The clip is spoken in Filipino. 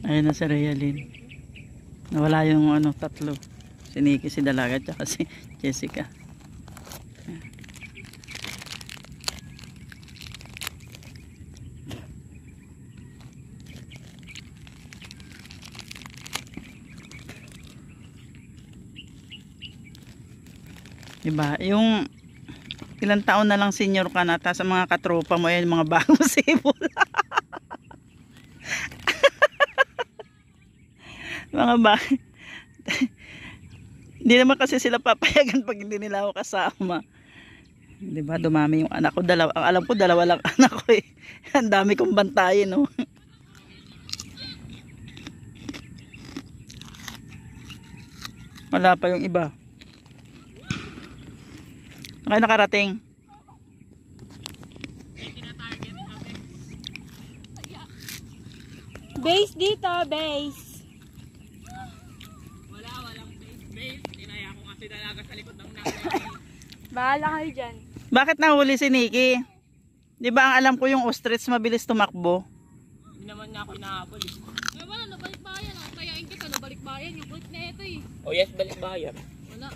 Ayun na si Realin. Nawala yung ano, tatlo. Si Nikki, si Dalaga, tsaka si Jessica. Diba? Yung ilang taon na lang senior ka na, tapos sa mga katropa mo, yan, mga bagong sibol. Mga ba hindi naman kasi sila papayagan pag hindi nila ako kasama. Diba? Dumami yung anak ko. Dalawa, ang alam ko, dalawa lang anak ko eh. Ang dami kong bantayin, no? Wala pa yung iba. Okay, nakarating. Base dito, base. Walang base. Tinaya ko kasi Dalaga sa likod ng nanay. Bahala kayo dyan. Bakit nahuli si Nikki? Di ba ang alam ko yung ostrich mabilis tumakbo? Hindi naman niya ako inahabol. Wala, nabalik bayan. Tayain kita, nabalik bayan. Yung kulit na ito eh. Oh yes, balik bayan. Wala.